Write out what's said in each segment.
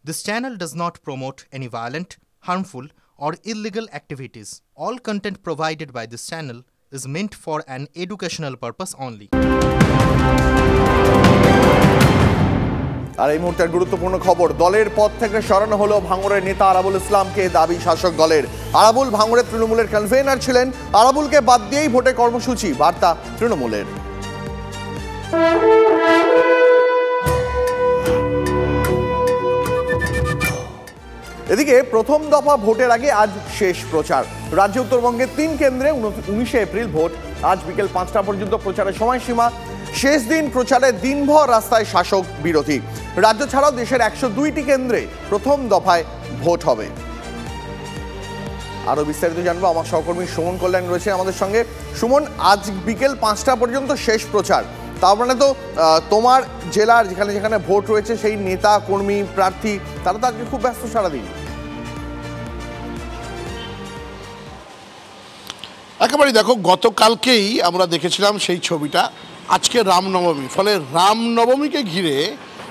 This channel does not promote any violent, harmful, or illegal activities. All content provided by this channel is meant for an educational purpose only. আর এই মুহূর্তের গুরুত্বপূর্ণ খবর, দলের পদ থেকে সরানো হলো ভাঙড়ের নেতা আরাবুল ইসলামকে, দাবি শাসক দলের। আরাবুল ভাঙড়ের তৃণমূলের কনভেনার ছিলেন, আরাবুলকে বাদ দিয়েই ভোটে কর্মসূচি, বার্তা তৃণমূলের। এদিকে প্রথম দফা ভোটের আগে আজ শেষ প্রচার। রাজ্যে উত্তরবঙ্গের ৩ কেন্দ্রে 19শে এপ্রিল ভোট। আজ বিকেল ৫টা পর্যন্ত প্রচারের সময়সীমা। শেষ দিন প্রচারে দিনভর রাস্তায় শাসক বিরোধী। রাজ্য ছাড়াও দেশের ১০২টি কেন্দ্রে প্রথম দফায় ভোট হবে। আরো বিস্তারিত জানবো, আমার সহকর্মী সুমন কল্যাণ রয়েছে আমাদের সঙ্গে। সুমন, আজ বিকেল ৫টা পর্যন্ত শেষ প্রচার, তার মানে তো তোমার জেলার যেখানে যেখানে ভোট রয়েছে সেই নেতা কর্মী প্রার্থী তারা তো আজকে খুব ব্যস্ত সারাদিন। একেবারেই দেখো, গতকালকেই আমরা দেখেছিলাম সেই ছবিটা, আজকে রামনবমী, ফলে রামনবমীকে ঘিরে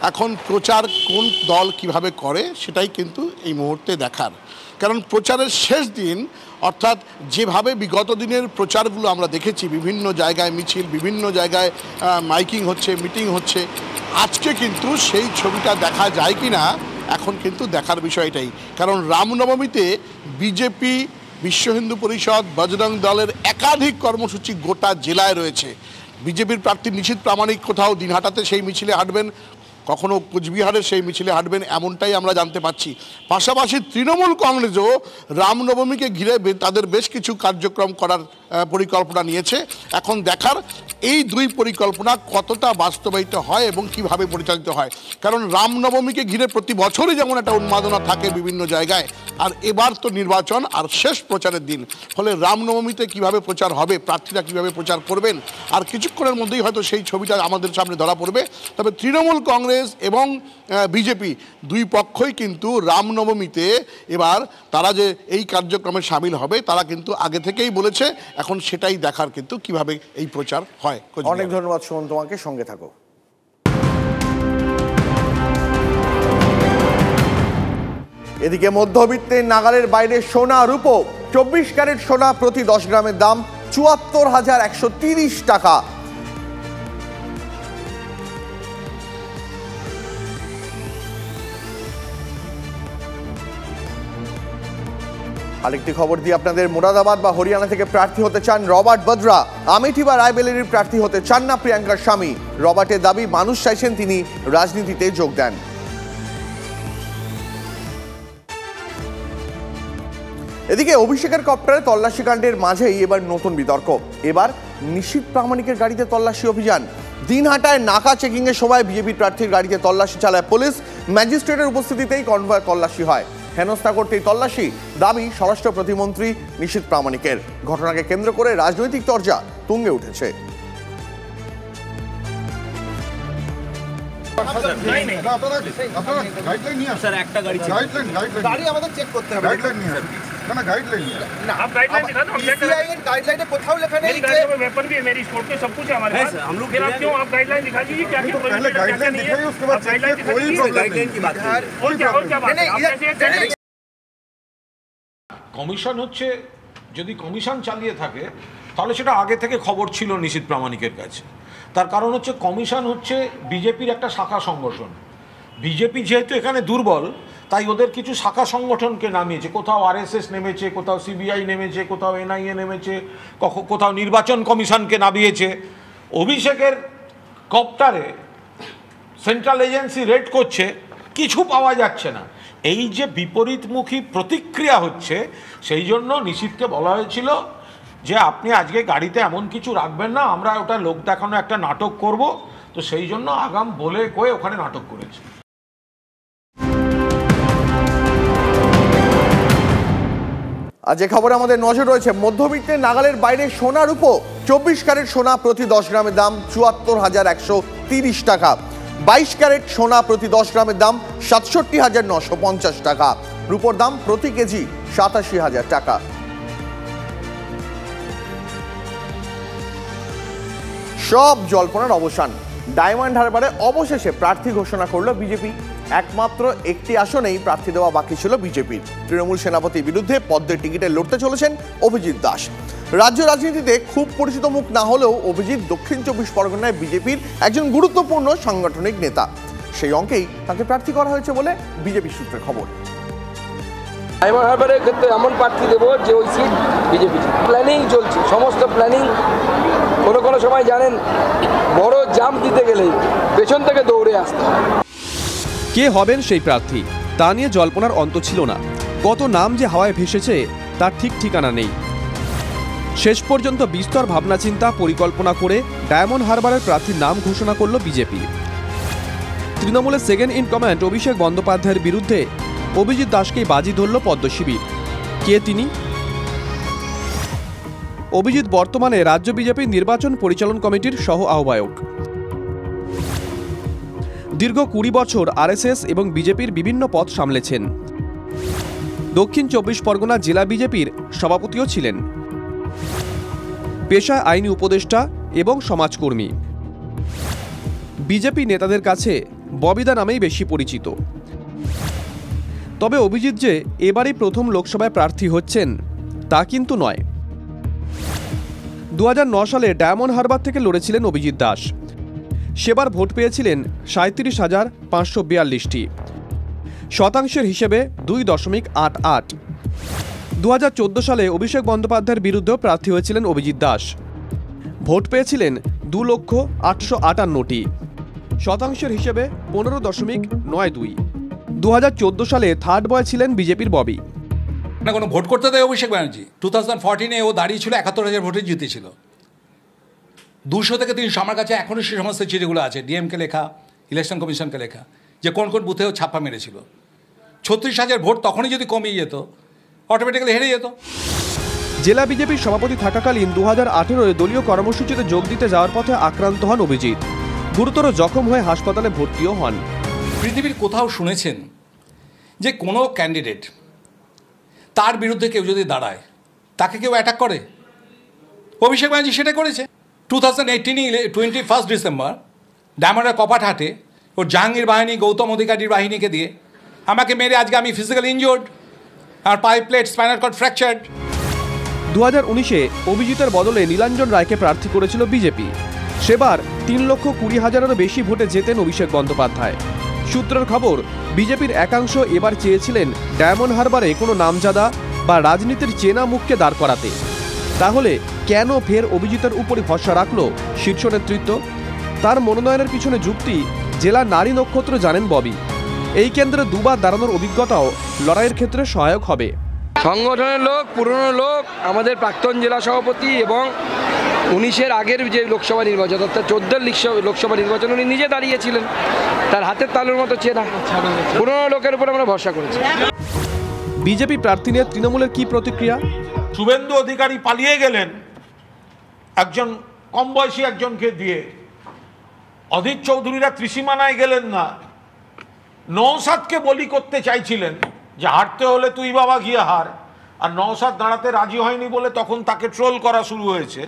এখন প্রচার কোন দল কিভাবে করে সেটাই কিন্তু এই মুহূর্তে দেখার। কারণ প্রচারের শেষ দিন, অর্থাৎ যেভাবে বিগত দিনের প্রচারগুলো আমরা দেখেছি, বিভিন্ন জায়গায় মিছিল, বিভিন্ন জায়গায় মাইকিং হচ্ছে, মিটিং হচ্ছে, আজকে কিন্তু সেই ছবিটা দেখা যায় কি না এখন কিন্তু দেখার বিষয়টাই। কারণ রামনবমীতে বিজেপি, বিশ্ব হিন্দু পরিষদ, বজরং দলের একাধিক কর্মসূচি গোটা জেলায় রয়েছে। বিজেপির প্রার্থী নিশীথ প্রামাণিক কোথাও দিনহাটাতে সেই মিছিলে হাঁটবেন, কখনো কোচবিহারের সেই মিছিলে হাঁটবেন, এমনটাই আমরা জানতে পাচ্ছি। পাশাপাশি তৃণমূল কংগ্রেসও রামনবমীকে ঘিরে তাদের বেশ কিছু কার্যক্রম করার পরিকল্পনা নিয়েছে। এখন দেখার এই দুই পরিকল্পনা কতটা বাস্তবায়িত হয় এবং কিভাবে পরিচালিত হয়। কারণ রামনবমীকে ঘিরে প্রতি বছরই যেমন একটা উন্মাদনা থাকে বিভিন্ন জায়গায়, আর এবার তো নির্বাচন আর শেষ প্রচারের দিন, ফলে রামনবমীতে কিভাবে প্রচার হবে, প্রার্থীরা কিভাবে প্রচার করবেন, আর কিছুক্ষণের মধ্যেই হয়তো সেই ছবিটা আমাদের সামনে ধরা পড়বে। তবে তৃণমূল কংগ্রেস এবং বিজেপি দুই পক্ষই কিন্তু রামনবমীতে এবার তারা যে এই কার্যক্রমে সামিল হবে তারা কিন্তু আগে থেকেই বলেছে। এখন সেটাই দেখার কিন্তু কিভাবে এই প্রচার হয়। অনেক ধন্যবাদ সুমন, তোমাকে, সঙ্গে থাকো। এদিকে মধ্যবিত্তের নাগালের বাইরে সোনা রূপো, 24 ক্যারেট সোনা প্রতি 10 গ্রামের দাম ৭৪,১৩০ টাকা। আরেকটি খবর দিয়ে আপনাদের, মুরাদাবাদ বা হরিয়ানা থেকে প্রার্থী হতে চান রবার্ট বদ্রা। আমেঠি বা রায়বেরেলির প্রার্থী হতে চান না প্রিয়াঙ্কার স্বামী। রবার্টের দাবি, মানুষ চাইছেন তিনি রাজনীতিতে যোগ দেন। এদিকে অভিষেকের কপ্টারে তল্লাশি কাণ্ডের মাঝেই এবার নতুন বিতর্ক। এবার নিশীথ প্রামাণিকের গাড়িতে তল্লাশি অভিযান। দিনহাটায় নাকা চেকিং এর সময় বিজেপি প্রার্থীর গাড়িতে তল্লাশি চালায় পুলিশ। ম্যাজিস্ট্রেটের উপস্থিতিতেই কনভয় তল্লাশি হয়। হেনস্থা করতেই তল্লাশি, দাবি স্বরাষ্ট্র প্রতিমন্ত্রী নিশীথ প্রামাণিকের। ঘটনাকে কেন্দ্র করে রাজনৈতিক তরজা তুঙ্গে উঠেছে। কমিশন হচ্ছে, যদি কমিশন চালিয়ে থাকে তাহলে সেটা আগে থেকে খবর ছিল নিশীথ প্রামাণিকের কাছে। তার কারণ হচ্ছে কমিশন হচ্ছে বিজেপির একটা শাখা সংগঠন। বিজেপি যেহেতু এখানে দুর্বল, তাই ওদের কিছু শাখা সংগঠনকে নামিয়েছে। কোথাও আরএসএস নেমেছে, কোথাও সিবিআই নেমেছে, কোথাও এনআইএ নেমেছে, কোথাও নির্বাচন কমিশনকে নামিয়েছে। অভিষেকের কপ্টারে সেন্ট্রাল এজেন্সি রেড করছে, কিছু পাওয়া যাচ্ছে না। এই যে বিপরীতমুখী প্রতিক্রিয়া হচ্ছে, সেই জন্য নিশীথকে বলা হয়েছিল যে আপনি আজকে গাড়িতে এমন কিছু রাখবেন না, আমরা ওটা লোক দেখানো একটা নাটক করব। তো সেই জন্য আগাম বলে কয়ে ওখানে নাটক করেছে। আজ যে খবরে আমাদের নজর রয়েছে, মধ্যবিত্তের নাগালের বাইরে সোনা রূপো, 24 ক্যারেট সোনা প্রতি 10 গ্রামের দাম ৭৪,১৩০ টাকা। 22 ক্যারেট সোনা প্রতি 10 গ্রামের দাম ৬৭,৯৫০ টাকা। রূপোর দাম প্রতি কেজি ৮৭,০০০ টাকা। সব জল্পনার অবসান, ডায়মন্ড হারবারে অবশেষে প্রার্থী ঘোষণা করল বিজেপি। একমাত্র একটি আসনেই প্রার্থী দেওয়া বাকি ছিল বিজেপির। তৃণমূল সেনাপতির বিরুদ্ধে পদ্মের টিকিটে লড়তে চলেছেন অভিজিৎ দাস। রাজ্য রাজনীতিতে খুব পরিচিত মুখ না হলেও অভিজিৎ দক্ষিণ 24 পরগনায় বিজেপির একজন গুরুত্বপূর্ণ সাংগঠনিক নেতা। সেই অঙ্কেই তাকে প্রার্থী করা হয়েছে বলে বিজেপি সূত্রে খবর। ডায়মন্ড হারবারের ক্ষেত্রে এমন প্রার্থী দেবো যে ওই সিট বিজেপি। প্ল্যানিং চলছে, সমস্ত প্ল্যানিং। কোনো সময় জানেন বড় জাম্প দিতে গেলেই পেছন থেকে দৌড়ে আসতে হয়। কে হবেন সেই প্রার্থী তা নিয়ে জল্পনার অন্ত ছিল না। কত নাম যে হাওয়ায় ভেসেছে তার ঠিক ঠিকানা নেই। শেষ পর্যন্ত বিস্তর ভাবনা চিন্তা পরিকল্পনা করে ডায়মন্ড হারবারের প্রার্থীর নাম ঘোষণা করল বিজেপি। তৃণমূলের সেকেন্ড ইন কমান্ড অভিষেক বন্দ্যোপাধ্যায়ের বিরুদ্ধে অভিজিৎ দাসকেই বাজি ধরল পদ্ম শিবির। কে তিনি? অভিজিৎ বর্তমানে রাজ্য বিজেপির নির্বাচন পরিচালন কমিটির সহ আহ্বায়ক। দীর্ঘ 20 বছর আরএসএস এবং বিজেপির বিভিন্ন পদ সামলেছেন। দক্ষিণ 24 পরগনা জেলা বিজেপির সভাপতিও ছিলেন। পেশায় আইনি উপদেষ্টা এবং সমাজকর্মী। বিজেপি নেতাদের কাছে ববিদা নামেই বেশি পরিচিত। তবে অভিজিৎ যে এবারই প্রথম লোকসভায় প্রার্থী হচ্ছেন তা কিন্তু নয়। 2009 সালে ডায়মন্ড হারবার থেকে লড়েছিলেন অভিজিৎ দাস। সেবার ভোট পেয়েছিলেন 37,542টি, শতাংশের হিসেবে 2.88। 2014 সালে অভিষেক বন্দ্যোপাধ্যায়ের বিরুদ্ধেও প্রার্থী হয়েছিলেন অভিজিৎ দাস। ভোট পেয়েছিলেন 2,858টি, শতাংশের হিসেবে 15.92। 2014 সালে থার্ড বয় ছিলেন বিজেপির ববি। না কোনো ভোট করতে দেয় অভিষেক ব্যানার্জি। 2014-এ ও দাঁড়িয়েছিল 71,000 ভোটে জিতেছিল। 200 থেকে 300 আমার কাছে এখনও সে সমস্ত চিঠিগুলো আছে, ডিএমকে লেখা, ইলেকশন কমিশনকে লেখা, যে কোন কোন বুথেও ছাপ্পা মেরেছিল। 36,000 ভোট তখনই যদি কমিয়ে যেত অটোমেটিক্যালি হেরে যেত। জেলা বিজেপির সভাপতি থাকাকালীন 2018-এ দলীয় কর্মসূচিতে যোগ দিতে যাওয়ার পথে আক্রান্ত হন অভিজিৎ। গুরুতর জখম হয়ে হাসপাতালে ভর্তিও হন। পৃথিবীর কোথাও শুনেছেন যে কোনো ক্যান্ডিডেট তার বিরুদ্ধে কেউ যদি দাঁড়ায় তাকে কেউ অ্যাটাক করে? অভিষেক ব্যানার্জি সেটা করেছে। 2018 21 ডিসেম্বর ডায়মন্ডের কপাটহাটে ওর জাহাঙ্গীর বাহিনী, গৌতম অধিকারীর বাহিনীকে দিয়ে আমাকে মেরে আজকে আমি ফিজিক্যালি ইনজুর্ড, আর pipe plate, spinal cord fractured. 2019-এ অভিজিতের বদলে নীলাঞ্জন রায়কে প্রার্থী করেছিল বিজেপি। সেবার 3,20,000-এরও বেশি ভোটে জেতেন অভিষেক বন্দ্যোপাধ্যায়। সূত্রের খবর, বিজেপির একাংশ এবার চেয়েছিলেন ডায়মন্ড হারবারে কোনো নামজাদা বা রাজনীতির চেনা মুখকে দাঁড় করাতে। তাহলে কেন ফের অভিজিতের উপরই ভরসা রাখল শীর্ষ নেতৃত্ব? তার মনোনয়নের পিছনে যুক্তি জেলা নারী নক্ষত্র জানেন ববি। এই কেন্দ্রে দুবার দাঁড়ানোর অভিজ্ঞতাও লড়াইয়ের ক্ষেত্রে সহায়ক হবে। সংগঠনের লোক, পুরনো লোক, আমাদের প্রাক্তন জেলা সভাপতি এবং 19-এর আগের যে লোকসভা নির্বাচন, অর্থাৎ 14 লোকসভা নির্বাচন উনি নিজে দাঁড়িয়েছিলেন, তার হাতের তালুর মতো চেনা পুরনো লোকের উপর আমরা ভরসা করেছি। বিজেপি প্রার্থী নিয়ে তৃণমূলের কি প্রতিক্রিয়া? শুভেন্দু অধিকারী পালিয়ে গেলেন একজন কম বয়সী একজনকে দিয়ে। অধীর চৌধুরীরা ত্রিসীমানায় গেলেন না, নওশাদকে বলি করতে চাইছিলেন যে হারতে হলে তুই বাবা গিয়ে হার, আর নওশাদ দাঁড়াতে রাজি হয়নি বলে তখন তাকে ট্রোল করা শুরু হয়েছে।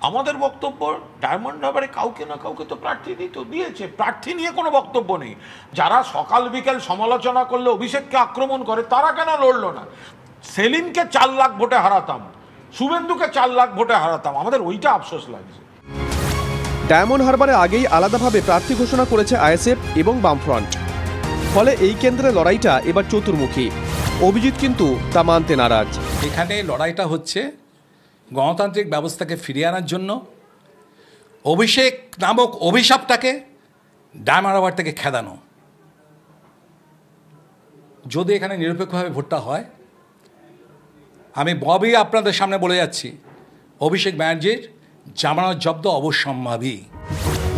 আমাদের বক্তব্য, ডায়মন্ড হারবারে কাউকে না কাউকে তো প্রার্থী দিয়েছে, প্রার্থী নিয়ে কোনো বক্তব্য নেই। যারা সকাল বিকেল সমালোচনা করলে অভিষেককে আক্রমণ করে তারা কেন লড়লো না? সেলিমকে 4 লাখ ভোটে হারাতাম, শুভেন্দুকে 4 লাখ ভোটে হারাতাম, আমাদের ওইটা আফসোস লাগছে। ডায়মন্ড হারবারে আগেই আলাদাভাবে প্রার্থী ঘোষণা করেছে আইএসএফ এবং বামফ্রন্ট। ফলে এই কেন্দ্রে লড়াইটা এবার চতুর্মুখী। অভিজিৎ কিন্তু তা মানতে নারাজ। এখানে লড়াইটা হচ্ছে গণতান্ত্রিক ব্যবস্থাকে ফিরিয়ে আনার জন্য অভিষেক নামক অভিশাপটাকে ডায়মন্ড হারবার থেকে খেদানো। যদি এখানে নিরপেক্ষভাবে ভোটটা হয়, আমি ববি আপনাদের সামনে বলে যাচ্ছি, অভিষেক ব্যানার্জির জামানত জব্দ অবশ্যম্ভাবী।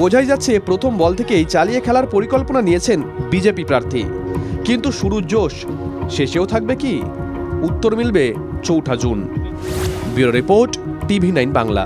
বোঝাই যাচ্ছে প্রথম বল থেকেই চালিয়ে খেলার পরিকল্পনা নিয়েছেন বিজেপি প্রার্থী। কিন্তু শুরুর জোশ শেষেও থাকবে কি? উত্তর মিলবে 4 June. Bureau report, TV9 Bangla.